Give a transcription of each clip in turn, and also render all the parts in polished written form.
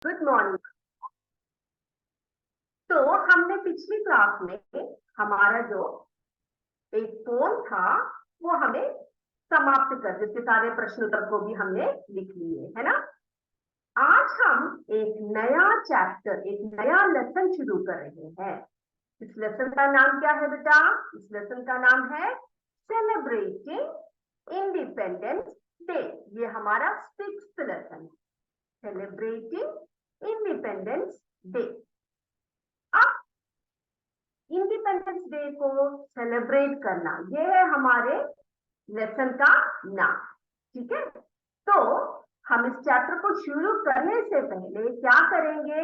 Good morning. तो हमने पिछली क्लास में हमारा जो एक पोम था वो हमें समाप्त कर, जिसके सारे प्रश्न उत्तर को भी हमने लिख लिए है ना। आज हम एक नया चैप्टर, एक नया लेसन शुरू कर रहे हैं। इस लेसन का नाम क्या है बेटा? इस लेसन का नाम है सेलिब्रेटिंग इंडिपेंडेंस डे। ये हमारा 6th लेसन है, सेलिब्रेटिंग इंडिपेंडेंस डे। अब इंडिपेंडेंस डे को सेलिब्रेट करना, ये है हमारे लेसन का नाम। ठीक है, तो हम इस चैप्टर को शुरू करने से पहले क्या करेंगे,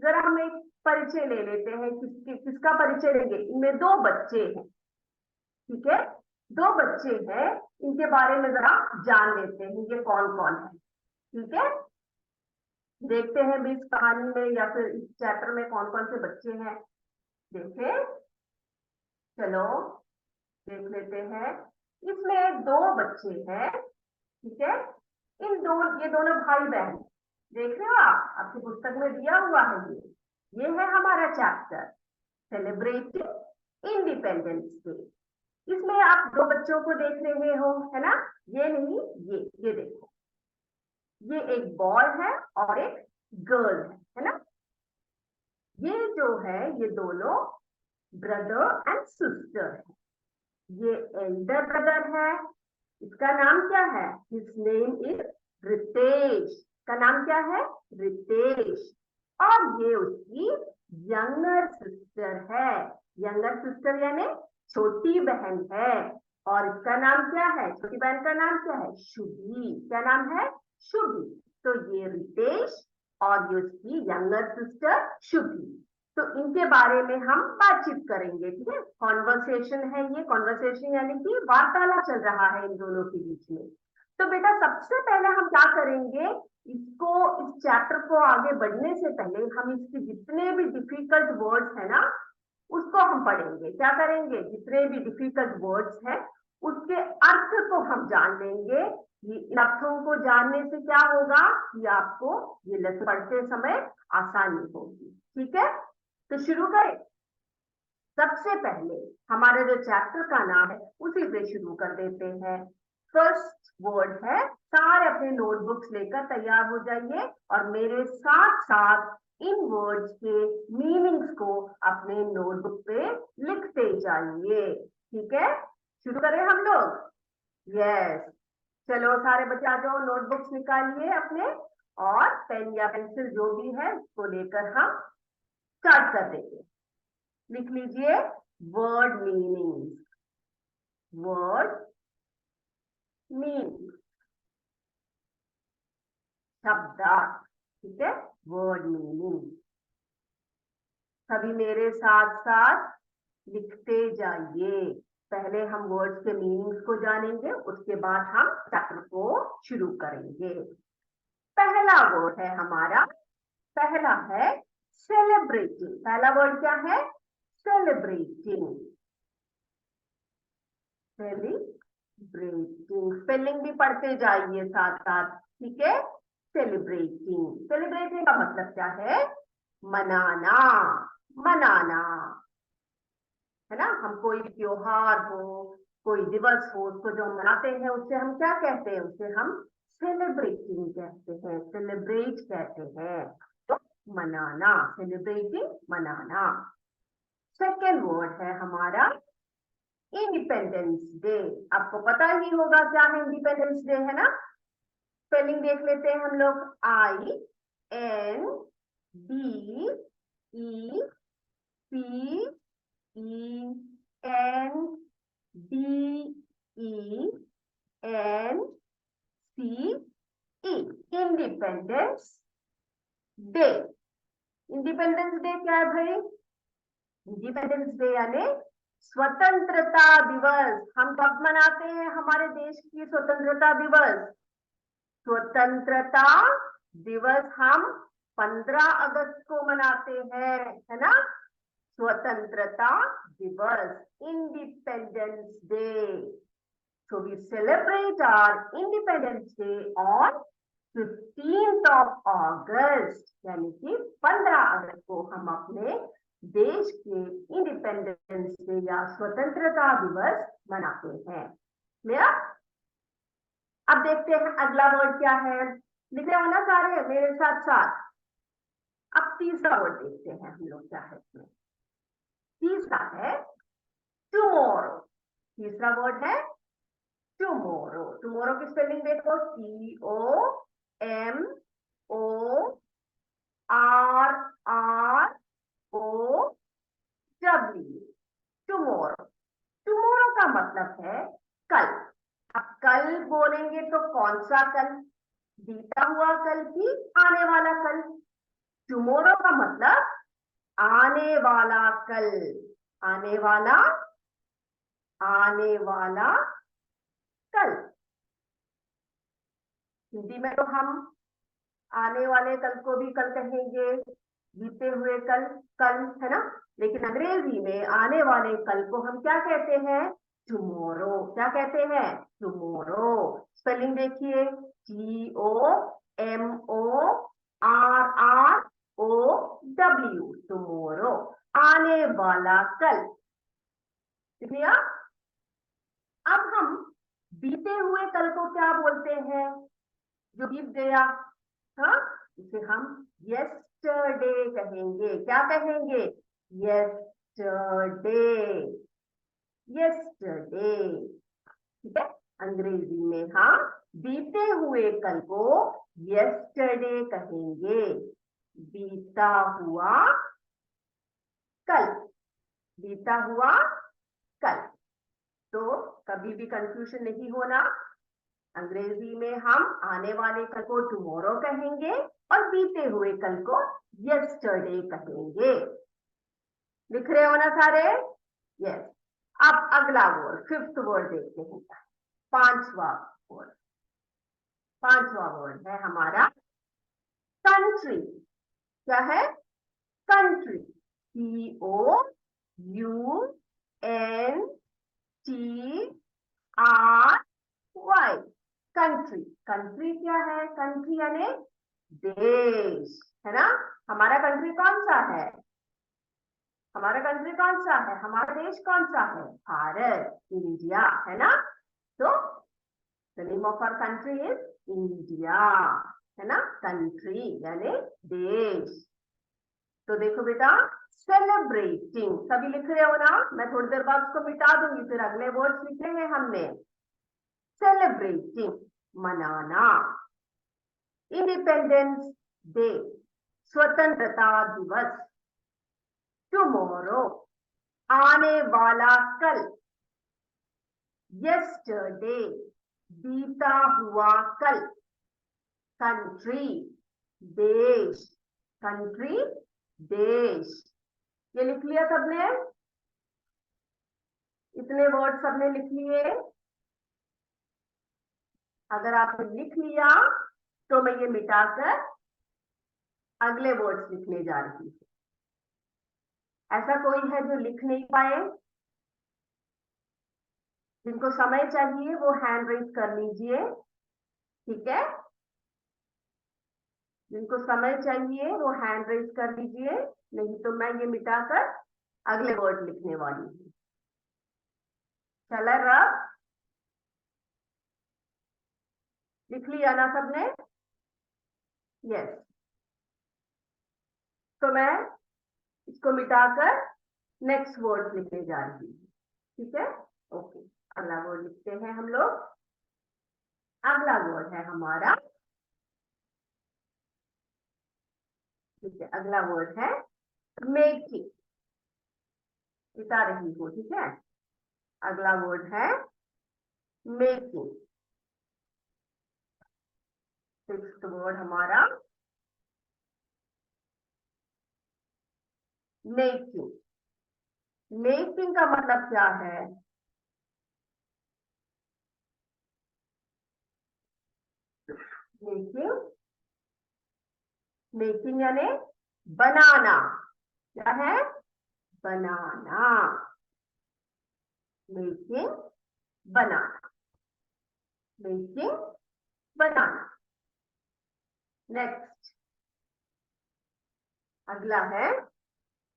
जरा हम एक परिचय ले लेते हैं। किसका परिचय लेंगे? इनमें 2 बच्चे हैं। ठीक है, 2 बच्चे हैं, इनके बारे में जरा जान लेते हैं, ये कौन कौन है। ठीक है, देखते हैं भी इस कहानी में या फिर इस चैप्टर में कौन कौन से बच्चे हैं। देखें, चलो देख लेते हैं। इसमें 2 बच्चे हैं। ठीक है, ये दोनों भाई बहन, देख रहे हो आप, आपकी पुस्तक में दिया हुआ है। ये है हमारा चैप्टर सेलिब्रेटिंग इंडिपेंडेंस डे। इसमें आप 2 बच्चों को देख रहे हो, है ना? ये नहीं, ये देखो, ये एक बॉय है और एक गर्ल है ना। ये जो है, ये दोनों ब्रदर एंड सिस्टर है। ये एल्डर ब्रदर है, इसका नाम क्या है? His name is Ritesh. का नाम क्या है? रितेश। और ये उसकी यंगर सिस्टर है। यंगर सिस्टर यानी छोटी बहन है। और इसका नाम क्या है? छोटी बहन का नाम क्या है? शुभी। क्या नाम है? शुभी। तो ये रितेश और ये उसकी यंगर सिस्टर शुभी। तो इनके बारे में हम बातचीत करेंगे। ठीक है, कॉन्वर्सेशन है ये। कॉन्वर्सेशन यानी कि वार्तालाप चल रहा है इन दोनों के बीच में। तो बेटा सबसे पहले हम क्या करेंगे, इसको, इस चैप्टर को आगे बढ़ने से पहले हम इसके जितने भी डिफिकल्ट वर्ड्स है ना, उसको हम पढ़ेंगे। क्या करेंगे? जितने भी डिफिकल्ट वर्ड्स हैं उसके अर्थ को हम जान लेंगे। ये अर्थों को जानने से क्या होगा कि आपको ये लेसन पढ़ते समय आसानी होगी। ठीक है, तो शुरू करें। सबसे पहले हमारे जो चैप्टर का नाम है उसी से शुरू कर देते हैं। फर्स्ट वर्ड है, सारे अपने नोटबुक्स लेकर तैयार हो जाइए और मेरे साथ साथ इन वर्ड्स के मीनिंग्स को अपने नोटबुक पे लिखते जाइए। ठीक है, शुरू करें हम लोग। यस, चलो सारे बच्चे आ जाओ, नोटबुक्स निकालिए अपने और पेन या पेंसिल जो भी है उसको लेकर हम स्टार्ट कर देंगे। लिख लीजिए वर्ड मीनिंग। वर्ड मीनिंग, शब्दार्थ। ठीक है, वर्ड मीनिंग। सभी मेरे साथ साथ लिखते जाइए। पहले हम वर्ड्स के मीनिंग्स को जानेंगे, उसके बाद हम चैप्टर को शुरू करेंगे। पहला वर्ड है हमारा, पहला है सेलिब्रेटिंग। पहला वर्ड क्या है? सेलिब्रेटिंग। सेलिब्रेटिंग, स्पेलिंग भी पढ़ते जाइए साथ साथ। ठीक है, सेलिब्रेटिंग। सेलिब्रेटिंग का मतलब क्या है? मनाना। मनाना, है ना। हम कोई त्योहार हो, कोई दिवस हो, उसको जो मनाते हैं उससे हम क्या कहते हैं? उससे हम सेलिब्रेटिंग कहते हैं, सेलिब्रेट कहते हैं। तो मनाना, सेलिब्रेटिंग, मनाना। सेकेंड वर्ड है हमारा इंडिपेंडेंस डे। आपको पता ही होगा क्या है इंडिपेंडेंस डे, है ना। स्पेलिंग देख लेते हैं हम लोग। INDEPENDENCE, independence day. Independence day क्या है भाई? इंडिपेंडेंस डे यानी स्वतंत्रता दिवस। हम कब मनाते हैं हमारे देश की स्वतंत्रता दिवस? स्वतंत्रता दिवस हम 15 अगस्त को मनाते हैं, है ना। स्वतंत्रता दिवस, independence day. So we celebrate our Independence Day on 15th of अगस्त यानी कि 15 अगस्त को हम अपने देश के इंडिपेंडेंस डे या स्वतंत्रता दिवस मनाते हैं। क्लियर? अब देखते हैं अगला वर्ड क्या है। लिख रहे हो ना सारे मेरे साथ साथ। अब तीसरा वर्ड देखते हैं हम लोग क्या है इसमें। तीसरा है टुमारो। तीसरा वर्ड है टुमारो। टुमारो की स्पेलिंग देखो, TOMORROW। टुमारो। टुमारो का मतलब है कल। अब कल बोलेंगे तो कौन सा कल? बीता हुआ कल की आने वाला कल। टुमारो का मतलब आने वाला कल। आने वाला कल। हिंदी में तो हम आने वाले कल को भी कल कहेंगे, बीते हुए कल कल, है ना। लेकिन अंग्रेजी में आने वाले कल को हम क्या कहते हैं? टुमारो। क्या कहते हैं? टुमारो। स्पेलिंग देखिए, TOMORROW। टुमारो, आने वाला कल। ठीक है। अब हम बीते हुए कल को क्या बोलते हैं? जो बीत गया, हाँ, इसे हम यस्टरडे कहेंगे। क्या कहेंगे? यस्टरडे। यस्टरडे। ठीक है। अंग्रेजी में हम बीते हुए कल को यस्टरडे कहेंगे। बीता हुआ कल। बीता हुआ कल। तो कभी भी कंफ्यूजन नहीं होना। अंग्रेजी में हम आने वाले कल को टुमारो कहेंगे और बीते हुए कल को यस्टरडे कहेंगे। लिख रहे हो ना सारे? यस। अब अगला वर्ड, फिफ्थ वर्ड देखते हैं। पांचवा वर्ड। पांचवा वर्ड है हमारा कंट्री। क्या है? कंट्री। COUNTRY। कंट्री। कंट्री क्या है? कंट्री यानी देश, है ना। हमारा कंट्री कौन सा है? हमारा कंट्री कौन सा है? हमारा देश कौन सा है? भारत, इंडिया, है ना। तो the name of our country is India, है ना। कंट्री यानी देश। तो देखो बेटा, सेलिब्रेटिंग सभी लिख रहे हो ना। मैं थोड़ी देर बाद उसको मिटा दूंगी, फिर अगले वर्ड्स लिखे हैं हमने। सेलिब्रेटिंग, मनाना। इंडिपेंडेंस डे, स्वतंत्रता दिवस। टुमारो, आने वाला कल। यस्टरडे, बीता हुआ कल। कंट्री, देश। कंट्री, देश। ये लिख लिया सबने? इतने वर्ड सबने लिख लिए? अगर आपने लिख लिया तो मैं ये मिटाकर अगले वर्ड्स लिखने जा रही हूं। ऐसा कोई है जो लिख नहीं पाए? जिनको समय चाहिए वो हैंड रेज कर लीजिए। ठीक है। जिनको समय चाहिए वो हैंड रेज कर लीजिए, नहीं तो मैं ये मिटाकर अगले वर्ड लिखने वाली हूँ। चला रब? लिख लिया ना सबने? यस। तो मैं इसको मिटाकर नेक्स्ट वर्ड लिखने जा रही हूँ। ठीक है। ओके। अगला वर्ड लिखते हैं हम लोग। अगला वर्ड है हमारा, ठीक है, अगला वर्ड है मेकिंग। बता रही हूँ, ठीक है। अगला वर्ड है मेकिंग। सिक्स्थ वर्ड हमारा मेकिंग। मेकिंग का मतलब क्या है? मेकिंग, मेकिंग यानी बनाना। क्या है? बनाना। मेकिंग, बनाना। मेकिंग, बनाना। नेक्स्ट अगला है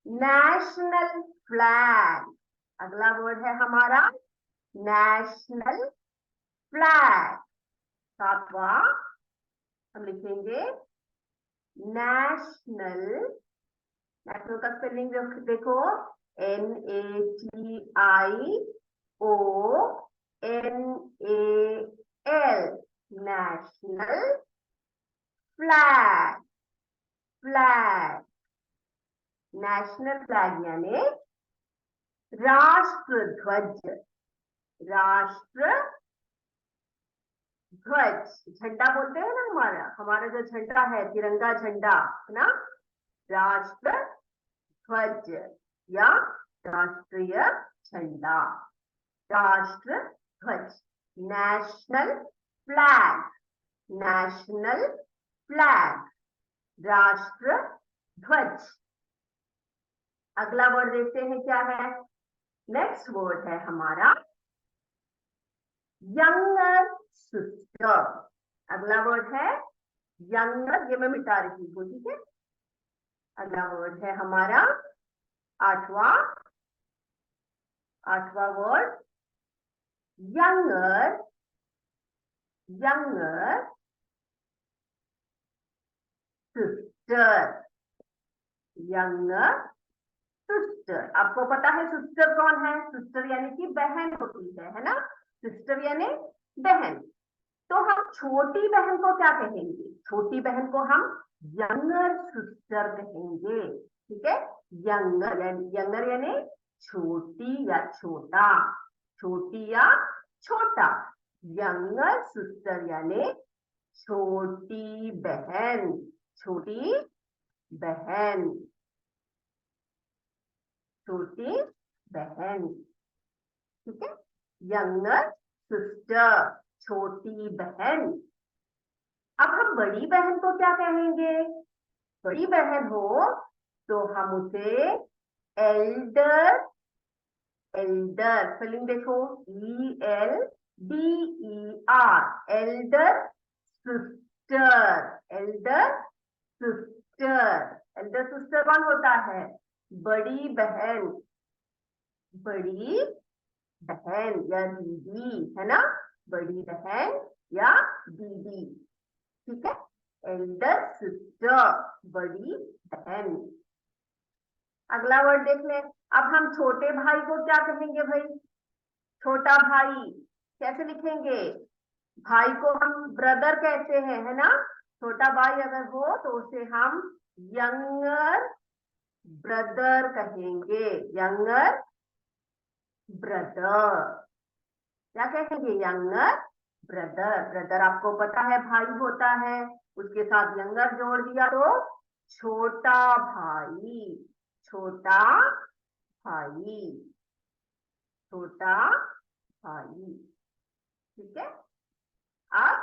नेशनल फ्लैग। अगला वर्ड है हमारा नेशनल फ्लैग। सातवां हम लिखेंगे नेशनल। नेशनल का स्पेलिंग देखो NATIONAL national flag. Flag national flag यानी राष्ट्र ध्वज। राष्ट्र ध्वज झंडा बोलते हैं ना, हमारा जो झंडा है तिरंगा झंडा है ना, राष्ट्र ध्वज या राष्ट्रीय झंडा। राष्ट्र ध्वज नेशनल फ्लैग। नेशनल फ्लैग राष्ट्र ध्वज। अगला वर्ड देखते हैं क्या है। नेक्स्ट वर्ड है हमारा यंगर सिस्टर। अगला वर्ड है यंगर, ये मैं मिटा रही हूँ, ठीक है। अगला वर्ड है हमारा आठवां word younger. Younger sister. Younger sister. आपको पता है सिस्टर कौन है? सिस्टर यानी कि बहन होती है ना, सिस्टर यानी बहन। तो हम छोटी बहन को क्या कहेंगे? छोटी बहन को हम यंगर सिस्टर कहेंगे, ठीक है। यंगर यानी छोटी या छोटा, छोटी या छोटा। यंगर सिस्टर यानी छोटी बहन। छोटी बहन। छोटी बहन, ठीक है। यंगर सिस्टर छोटी बहन। अब हम बड़ी बहन को क्या कहेंगे? बड़ी बहन हो तो हम उसे एल्डर। एल्डर स्पेलिंग देखो ELDER Elder sister. Elder sister. Elder sister कौन होता है? बड़ी बहन। बड़ी बहन या दीदी है ना, बड़ी बहन या दीदी, ठीक है। एल्डर सिस्टर बड़ी बहन। अगला वर्ड देख ले। अब हम छोटे भाई को क्या कहेंगे भाई? छोटा भाई कैसे लिखेंगे? भाई को हम ब्रदर कहते हैं, है ना। छोटा भाई अगर हो तो उसे हम यंगर ब्रदर कहेंगे। Younger brother. क्या कहेंगे? Younger brother. ब्रदर आपको पता है भाई होता है, उसके साथ यंगर जोड़ दिया तो छोटा भाई। छोटा भाई। छोटा भाई, ठीक है। अब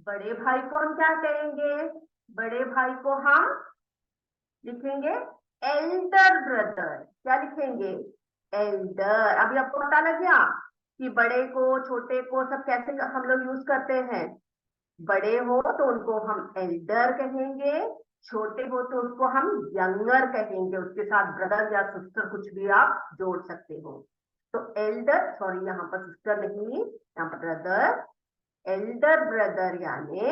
बड़े भाई को हम क्या कहेंगे? बड़े भाई को हम लिखेंगे एल्डर ब्रदर। क्या लिखेंगे? एल्डर। अभी आपको पता लग गया कि बड़े को छोटे को सब कैसे हम लोग यूज करते हैं। बड़े हो तो उनको हम एल्डर कहेंगे, छोटे हो तो उसको हम यंगर कहेंगे, उसके साथ ब्रदर या सिस्टर कुछ भी आप जोड़ सकते हो। तो एल्डर, सॉरी यहाँ पर सिस्टर नहीं, यहाँ पर ब्रदर। एल्डर ब्रदर यानी,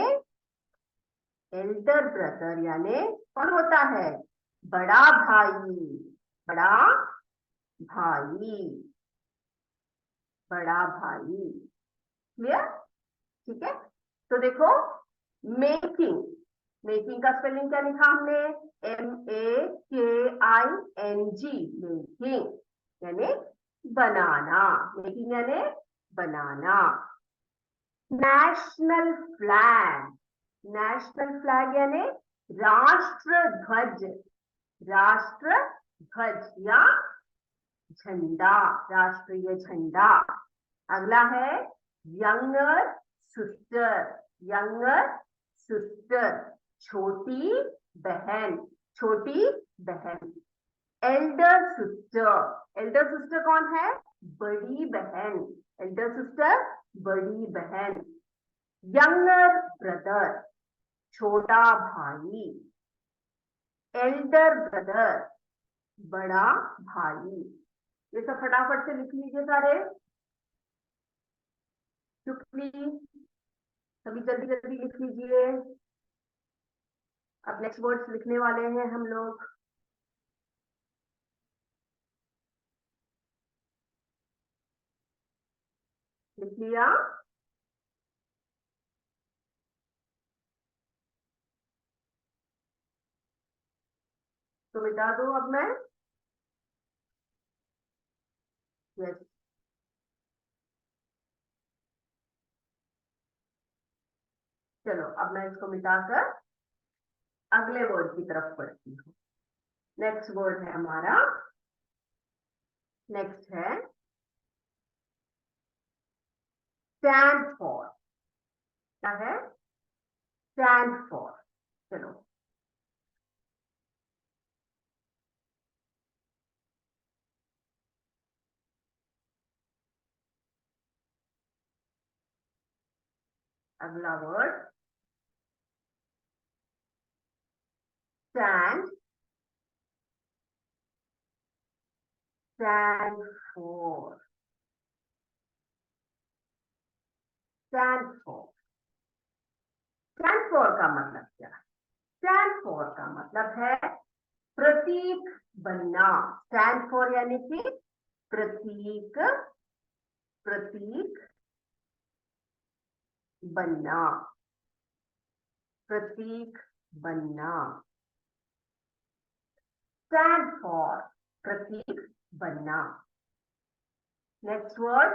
एल्डर ब्रदर यानी कौन होता है? बड़ा भाई। बड़ा भाई। बड़ा भाई, क्लियर, ठीक है। तो देखो मेकिंग। मेकिंग का स्पेलिंग क्या लिखा हमने? MAKING। मेकिंग यानी बनाना। मेकिंग यानी बनाना। National flag. नेशनल फ्लैग यानी राष्ट्र ध्वज। राष्ट्र ध्वज या झंडा, राष्ट्रीय झंडा। अगला है यंगर सिस्टर। यंगर सिस्टर छोटी बहन। छोटी बहन। Elder sister. एल्डर सिस्टर कौन है? बड़ी बहन। एल्डर सिस्टर बड़ी बहन। Younger brother. छोटा भाई, एल्डर ब्रदर, बड़ा भाई। ये सब फटाफट से लिख लीजिए सारे, चुटकी सभी जल्दी जल्दी लिख लीजिए। अब नेक्स्ट वर्ड्स लिखने वाले हैं हम लोग। लिख लिया? तो मिटा दो अब मैं। यस, चलो अब मैं इसको मिटाकर अगले वर्ड की तरफ बढ़ती हूँ। नेक्स्ट वर्ड है हमारा, नेक्स्ट है स्टैंड फॉर। क्या है? Stand for. चलो, अगला word stand, stand for, stand for. Stand for का मतलब क्या है? स्टैंड फॉर का मतलब है प्रतीक बनना। स्टैंड फॉर यानी कि प्रतीक, प्रतीक बनना, प्रतीक बनना। स्टैंड फॉर, प्रतीक बनना। नेक्स्ट वर्ड,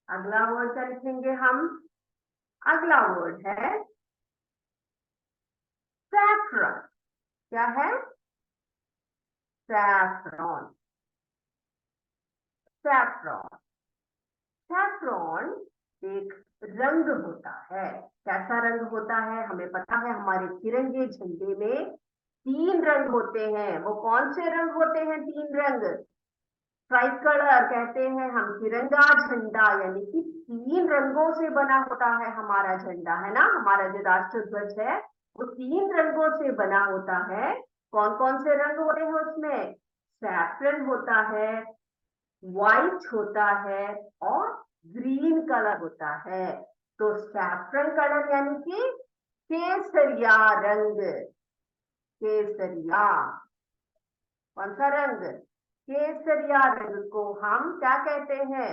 अगला वर्ड क्या लिखेंगे हम? अगला वर्ड है सैफरन। क्या है? Saffron, saffron. सैफरन एक रंग होता है। कैसा रंग होता है? हमें पता है हमारे तिरंगे झंडे में 3 रंग होते हैं। वो कौन से रंग होते हैं? 3 रंग। ट्राई कलर कहते हैं हम तिरंगा झंडा, यानी कि 3 रंगों से बना होता है हमारा झंडा, है ना। हमारा जो राष्ट्र ध्वज है वो 3 रंगों से बना होता है। कौन कौन से रंग होते हैं उसमें? सैफरन होता है, व्हाइट होता है और ग्रीन कलर होता है। तो सैफरन कलर यानी कि केसरिया रंग, केसरिया। कौन सा रंग? केसरिया रंग को हम क्या कहते हैं?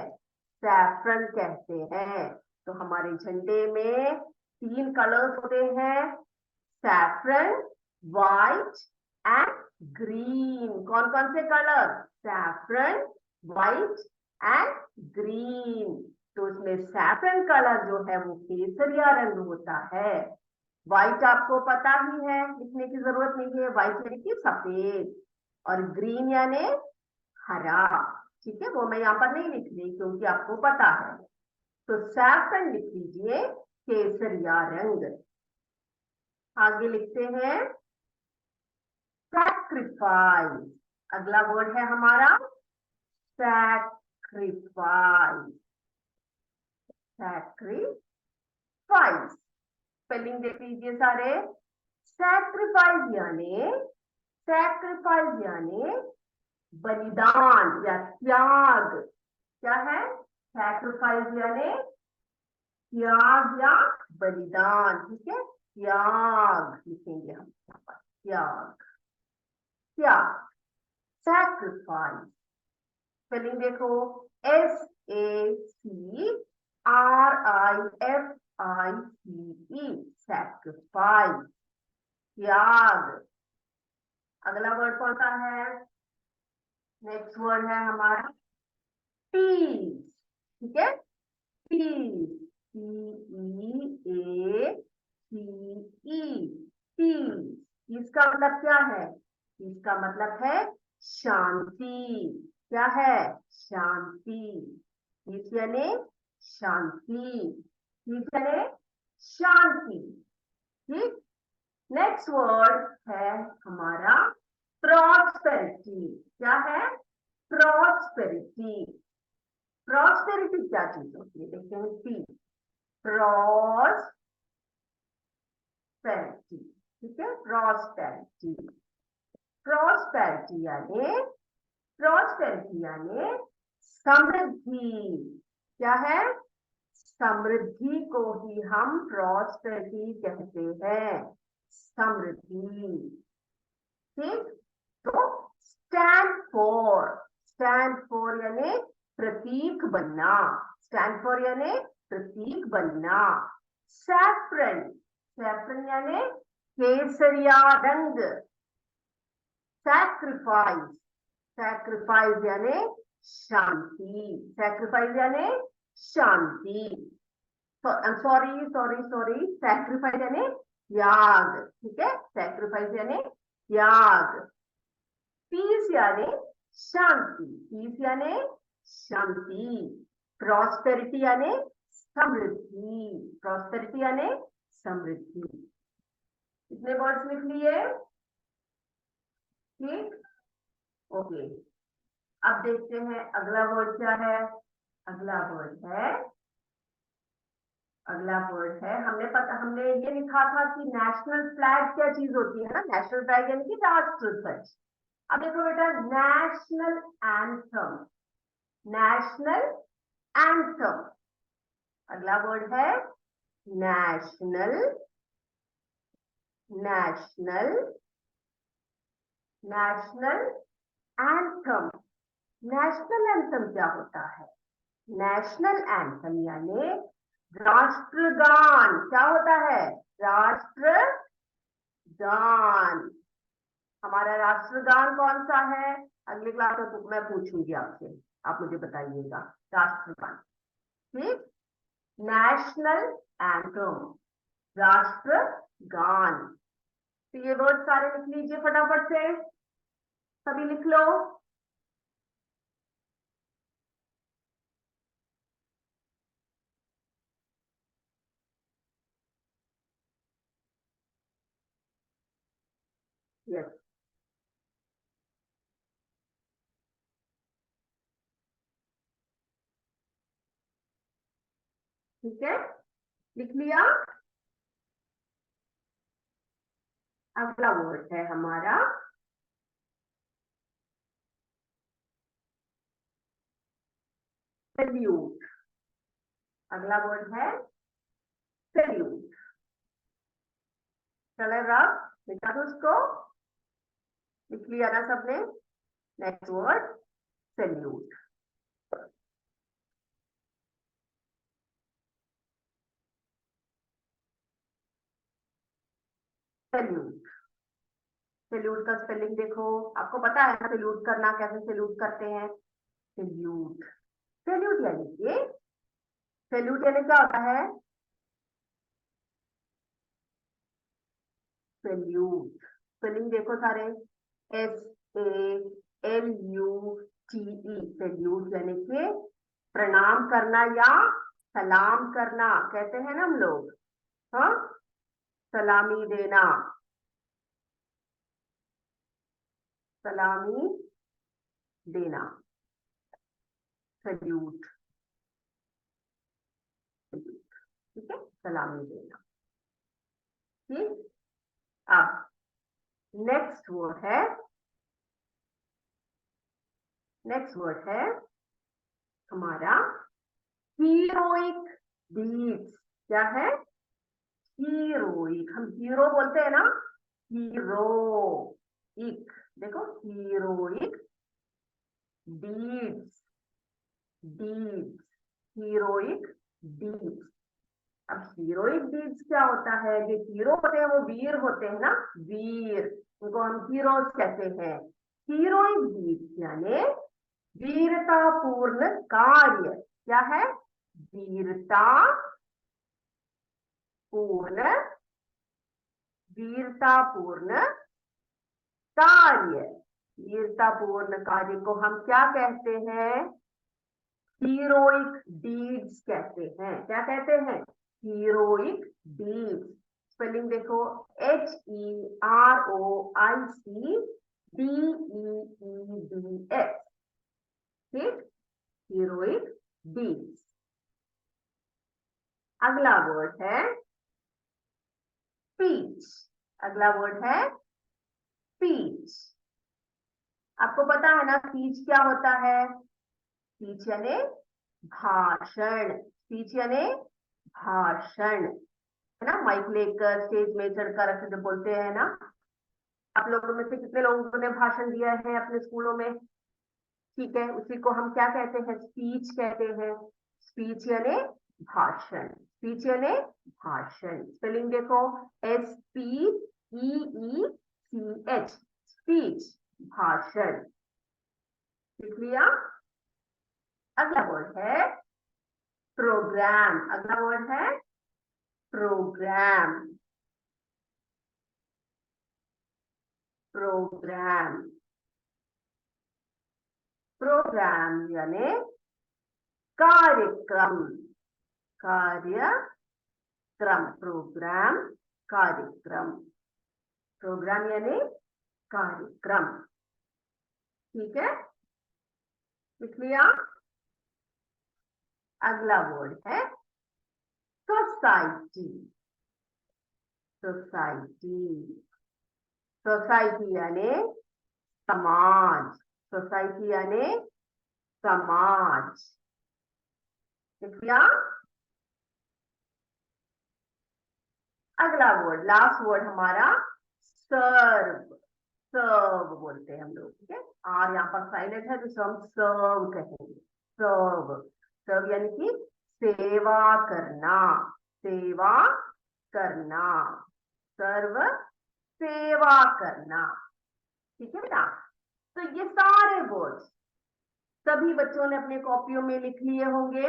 सैफरन कहते हैं। तो हमारे झंडे में 3 कलर्स होते हैं, सैफरन, व्हाइट एंड ग्रीन। कौन कौन से colour? Saffron, white and green. तो उसमें सैफरन कलर जो है वो केसरिया रंग होता है। व्हाइट आपको पता ही है, लिखने की जरूरत नहीं है। व्हाइट यानी कि सफेद और ग्रीन यानी हरा। ठीक है, वो मैं यहाँ पर नहीं लिख रही क्योंकि आपको पता है। तो सैफरन लिख लीजिए, केसरिया रंग। आगे लिखते हैं सैक्रिफाइस। अगला वर्ड है हमारा सैक्रिफाइस, सैक्रिफाइस। स्पेलिंग देख लीजिए सारे। सैक्रिफाइस यानी, सैक्रिफाइस यानी बलिदान या त्याग। क्या है? सैक्रिफाइस यानी त्याग या बलिदान। ठीक है, त्याग लिखेंगे हम यहाँ पर, त्याग, त्याग, सैक्रिफाइस। स्पेलिंग देखो, SACRIFICE, सैक्रिफाइस, त्याग। अगला वर्ड कौन सा है? नेक्स्ट वर्ड है हमारा पीस। ठीक है, पीस, PEACE, पीस। इसका मतलब क्या है? इसका मतलब है शांति। क्या है? शांति। पीस यानी शांति, पीस यानी शांति। ठीक। नेक्स्ट वर्ड है हमारा प्रॉस्पेरिटी। क्या है? प्रॉस्पेरिटी। प्रॉस्पेरिटी क्या चीज होती है? देखते हैं, पी, प्रॉस्पेरिटी। ठीक है, प्रॉस्पेरिटी। प्रॉस्पेरिटी यानी समृद्धि। क्या है? समृद्धि को ही हम प्रॉस्पेरिटी कहते हैं, समृद्धि। ठीक, तो स्टैंड फॉर यानी प्रतीक बनना, स्टैंड फॉर यानी प्रतीक बनना। सैफरन, सैफरन यानी केसरिया रंग। सैक्रिफाइस, सैक्रिफाइस यानी शांति, सैक्रिफाइस यानी शांति। सॉरी सॉरी सॉरी, सैक्रिफाइस यानी त्याग। ठीक है, सैक्रिफाइस यानी त्याग। पीस यानी शांति, पीस यानी शांति। प्रॉस्पेरिटी यानी समृद्धि, प्रॉस्पेरिटी यानी समृद्धि। कितने वर्ड्स लिख लिए? ठीक, ओके। अब देखते हैं अगला वर्ड क्या है। अगला वर्ड है, हमने ये लिखा था कि नेशनल फ्लैग क्या चीज होती है ना, नेशनल फ्लैग यानी कि राष्ट्र ध्वज। अब देखो बेटा, नेशनल एंथम, नेशनल एंथम। अगला वर्ड है national, national, national anthem. National anthem क्या होता है? नेशनल एंथम यानी राष्ट्रगान। क्या होता है? राष्ट्रगान। हमारा राष्ट्रगान कौन सा है? अगली क्लास में मैं पूछूंगी आपसे, आप मुझे बताइएगा राष्ट्रगान। ठीक, नेशनल एंथम, राष्ट्रगान। तो ये वर्ड सारे लिख लीजिए फटाफट से, सभी लिख लो। यस, ठीक है, लिख लिया। अगला वर्ड है हमारा सैल्यूट। अगला वर्ड है सैल्यूट। चलेगा, लिखा था उसको, लिख लिया ना सबने? Next word salute. Salute, salute का स्पेलिंग देखो, आपको पता है ना सैल्यूट करना, कैसे सैल्यूट करते हैं? सैल्यूट, सैल्यूट यानी कि, सैल्यूट यानी क्या होता है? सैल्यूट, स्पेलिंग देखो सारे, SALUTE, सैल्यूट यानी कि प्रणाम करना या सलाम करना, कहते हैं ना हम लोग। हाँ, सलामी देना, सलामी देना, सैल्यूट, ठीक है, सलामी देना। ठीक, अब नेक्स्ट वर्ड है, नेक्स्ट वर्ड है हमारा हीरोइक डीड्स। क्या है? हीरोइक, हम हीरो बोलते हैं ना, हीरोइक। देखो, heroic deeds, deeds, heroic deeds. अब हीरोइक डीड्स क्या होता है? जो हीरो होते हैं वो वीर होते हैं ना, वीर, उनको हम हीरोज कहते हैं। हीरोइक डीड्स यानी वीरतापूर्ण कार्य। क्या है? वीरता पूर्ण, वीरतापूर्ण कार्य। वीरतापूर्ण कार्य को हम क्या कहते हैं? हीरोइक डीड्स कहते हैं। क्या कहते हैं? Heroic deeds. स्पेलिंग देखो, HEROICDEEDS। ठीक, हीरोइक डीड्स। अगला वर्ड है स्पीच। अगला वर्ड है स्पीच। आपको पता है ना स्पीच क्या होता है? स्पीच यानी भाषण, स्पीच यानी भाषण, है ना। माइक लेकर स्टेज में चढ़कर ऐसे जो बोलते हैं ना, आप लोगों में से कितने लोगों ने भाषण दिया है अपने स्कूलों में? ठीक है, उसी को हम क्या कहते हैं? स्पीच कहते हैं। स्पीच यानी भाषण, स्पीच यानी भाषण। स्पेलिंग देखो, SPEECH, स्पीच, भाषण। लिख लिया। अगला वर्ड है प्रोग्राम। अगला वर्ड है प्रोग्राम। प्रोग्राम, प्रोग्राम यानी कार्यक्रम, कार्यक्रम, प्रोग्राम, कार्यक्रम। प्रोग्राम यानी कार्यक्रम। ठीक है, लिख लिया। अगला वर्ड है सोसाइटी। सोसाइटी, सोसाइटी यानी समाज, सोसाइटी यानी समाज। लिख लिया। अगला वर्ड, लास्ट वर्ड हमारा सर्व। सर्व बोलते हैं हम लोग, ठीक है। और यहाँ पर साइलेंट है तो हम सर्व कहेंगे। सर्व, सर्व यानी कि सेवा करना, सेवा करना, सर्व सेवा करना। ठीक है बेटा। तो ये सारे वर्ड्स सभी बच्चों ने अपने कॉपियों में लिख लिए होंगे।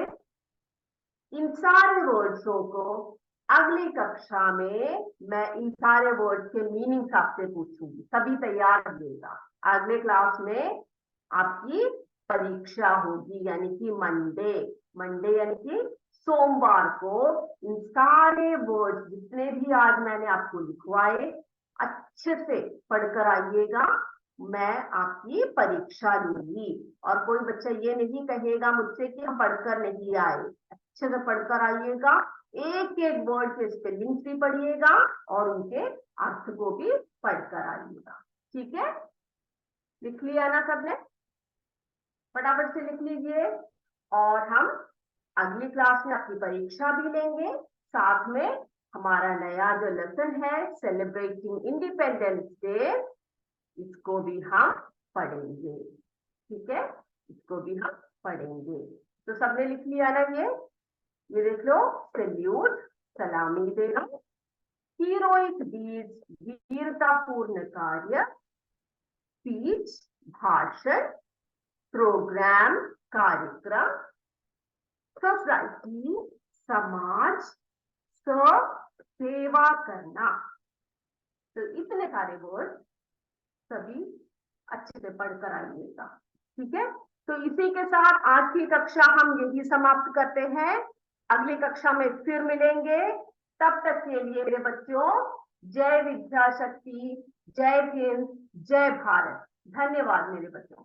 इन सारे वर्ड्सों को अगली कक्षा में मैं इन सारे वर्ड्स के मीनिंग्स आपसे पूछूंगी, सभी तैयार रहिएगा। अगले क्लास में आपकी परीक्षा होगी, यानी कि मंडे, मंडे यानी कि सोमवार को इन सारे वर्ड्स जितने भी आज मैंने आपको लिखवाए अच्छे से पढ़कर आइएगा। मैं आपकी परीक्षा लूंगी और कोई बच्चा ये नहीं कहेगा मुझसे कि हम पढ़कर नहीं आए। अच्छे से पढ़कर आइएगा, एक एक वर्ड के स्पेलिंग्स भी पढ़िएगा और उनके अर्थ को भी पढ़कर आइएगा। ठीक है, लिख लिया ना सबने? फटाफट से लिख लीजिए। और हम अगली क्लास में अपनी परीक्षा भी लेंगे, साथ में हमारा नया जो लेसन है सेलिब्रेटिंग इंडिपेंडेंस डे, इसको भी हम पढ़ेंगे। ठीक है, इसको भी हम पढ़ेंगे। तो सबने लिख लिया ना? ये देख लो, सैल्यूट, सलामी देना, हीरोइक डीड्स, वीरतापूर्ण कार्य, स्पीच, भाषण, प्रोग्राम, कार्यक्रम, सोसाइटी, समाज, सेवा करना। तो इतने सारे वर्ड सभी अच्छे से पढ़कर आइएगा। ठीक है, तो इसी के साथ आज की कक्षा हम यही समाप्त करते हैं। अगली कक्षा में फिर मिलेंगे। तब तक के लिए मेरे बच्चों, जय विद्या शक्ति, जय हिंद, जय भारत। धन्यवाद मेरे बच्चों।